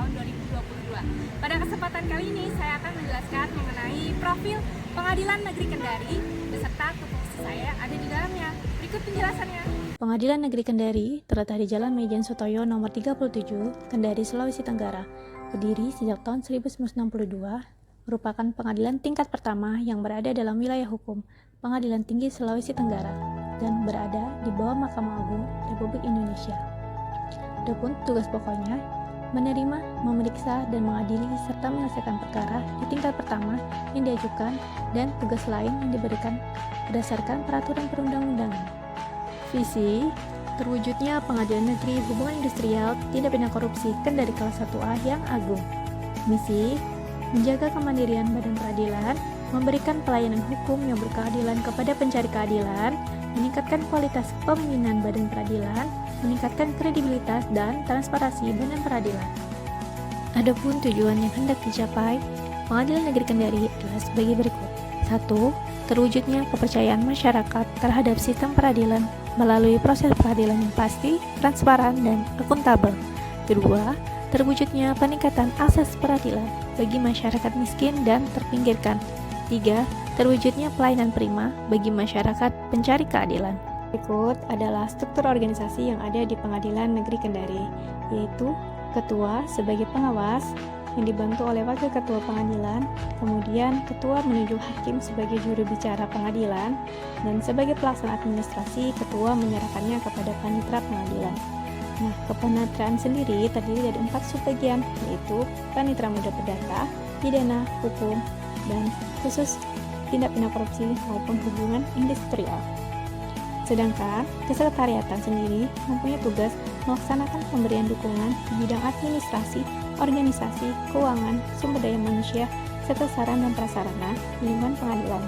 tahun 2022. Pada kesempatan kali ini saya akan menjelaskan mengenai profil Pengadilan Negeri Kendari beserta tupoksi saya ada di dalamnya. Berikut penjelasannya. Pengadilan Negeri Kendari terletak di Jalan Maijen Sutoyo nomor 37, Kendari, Sulawesi Tenggara. Berdiri sejak tahun 1962, merupakan pengadilan tingkat pertama yang berada dalam wilayah hukum Pengadilan Tinggi Sulawesi Tenggara dan berada di bawah Mahkamah Agung Republik Indonesia. Adapun tugas pokoknya menerima, memeriksa, dan mengadili serta menyelesaikan perkara di tingkat pertama yang diajukan dan tugas lain yang diberikan berdasarkan peraturan perundang-undangan. Visi terwujudnya Pengadilan Negeri Hubungan Industrial Tindak Pidana Korupsi Kendari Kelas 1A yang agung. Misi menjaga kemandirian badan peradilan, memberikan pelayanan hukum yang berkeadilan kepada pencari keadilan, meningkatkan kualitas pembinaan badan peradilan, meningkatkan kredibilitas dan transparansi badan peradilan. Adapun tujuan yang hendak dicapai Pengadilan Negeri Kendari adalah sebagai berikut. 1. Terwujudnya kepercayaan masyarakat terhadap sistem peradilan melalui proses peradilan yang pasti, transparan, dan akuntabel. 2. Terwujudnya peningkatan akses peradilan bagi masyarakat miskin dan terpinggirkan. 3. Terwujudnya pelayanan prima bagi masyarakat pencari keadilan. Berikut adalah struktur organisasi yang ada di Pengadilan Negeri Kendari, yaitu Ketua sebagai pengawas yang dibantu oleh Wakil Ketua Pengadilan, kemudian Ketua menunjuk Hakim sebagai juru bicara pengadilan, dan sebagai pelaksana administrasi, Ketua menyerahkannya kepada Panitera Pengadilan. Nah, kepaniteraan sendiri terdiri dari 4 subbagian, yaitu Panitera Muda Perdata, Pidana, Hukum, dan khusus tindak pidana korupsi maupun hubungan industrial. Sedangkan kesekretariatan sendiri mempunyai tugas melaksanakan pemberian dukungan di bidang administrasi, organisasi, keuangan, sumber daya manusia, serta saran dan prasarana di lingkungan pengadilan.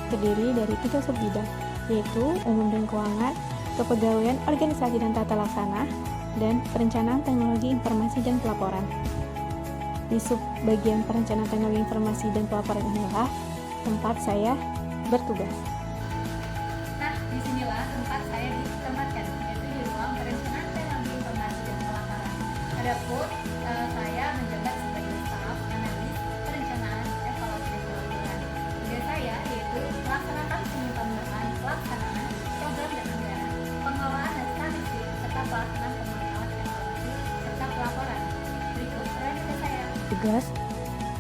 Terdiri dari 3 subbidang, yaitu umum dan keuangan, kepegawaian, organisasi dan tata laksana, dan perencanaan teknologi informasi dan pelaporan. Di subbagian perencanaan teknologi informasi dan pelaporan inilah tempat saya bertugas. Nah, disinilah tempat saya ditempatkan, yaitu di ruang perencanaan teknologi informasi dan pelaporan. Adapun saya menjabat sebagai staf analis perencanaan evaluasi dan pelaporan. Tugas saya yaitu melaksanakan penyempurnaan pelaksanaan program dan anggaran, pengelolaan dan statistik, serta pelaksanaan pemantauan evaluasi serta pelaporan. Berikut peran tugas saya. Tugas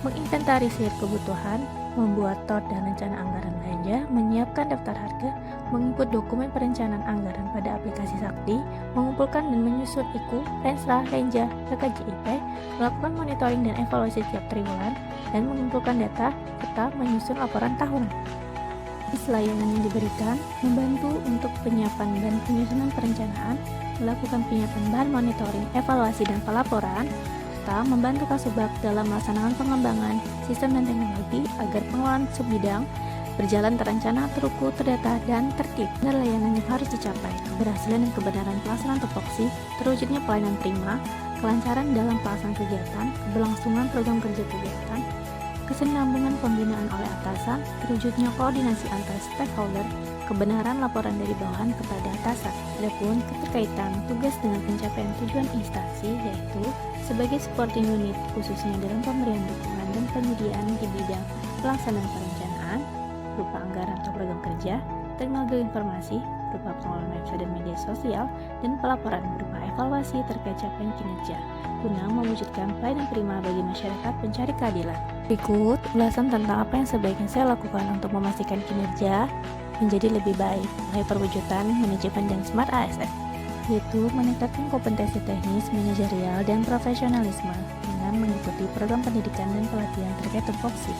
menginventarisir kebutuhan, membuat TOR dan rencana anggaran belanja, menyiapkan daftar harga, menginput dokumen perencanaan anggaran pada aplikasi Sakti, mengumpulkan dan menyusun IKU, Renstra, Renja, PKJIP, melakukan monitoring dan evaluasi setiap triwulan, dan mengumpulkan data serta menyusun laporan tahunan. Layanan yang diberikan membantu untuk penyiapan dan penyusunan perencanaan, melakukan penyiapan bahan monitoring, evaluasi, dan pelaporan, serta membantu Kasubag dalam melaksanakan pengembangan sistem dan teknologi agar pengelolaan subbidang berjalan terencana, terukur, terdata, dan tertib. Dan layanan yang harus dicapai, keberhasilan dan kebenaran pelaksanaan tupoksi, terwujudnya pelayanan prima, kelancaran dalam pelaksanaan kegiatan, keberlangsungan program kerja kegiatan, kesinambungan pembinaan oleh atasan, terwujudnya koordinasi antar stakeholder, kebenaran laporan dari bawahan kepada atasan. Adapun keterkaitan tugas dengan pencapaian tujuan instansi, yaitu sebagai supporting unit khususnya dalam pemberian dukungan dan penyediaan di bidang pelaksanaan perencanaan berupa anggaran atau program kerja, teknologi informasi berupa pengelolaan website dan media sosial, dan pelaporan berupa evaluasi terkait capaian kinerja guna mewujudkan pelayanan prima bagi masyarakat pencari keadilan. Berikut ulasan tentang apa yang sebaiknya saya lakukan untuk memastikan kinerja menjadi lebih baik melalui perwujudan manajemen dan smart ASN, yaitu meningkatkan kompetensi teknis, manajerial, dan profesionalisme dengan mengikuti program pendidikan dan pelatihan terkait tupoksi,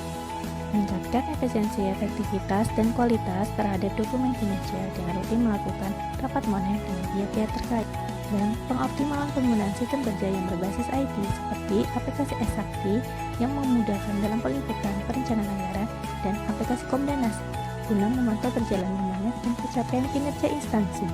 meningkatkan efisiensi, efektivitas, dan kualitas terhadap dokumen kinerja dengan rutin melakukan rapat monet dengan pihak-pihak terkait, dan pengoptimalan penggunaan sistem kerja yang berbasis IT seperti aplikasi e-Sakti yang memudahkan dalam peliputan perencanaan anggaran dan aplikasi Komdanas guna memantau perjalanan monet dan pencapaian kinerja instansi.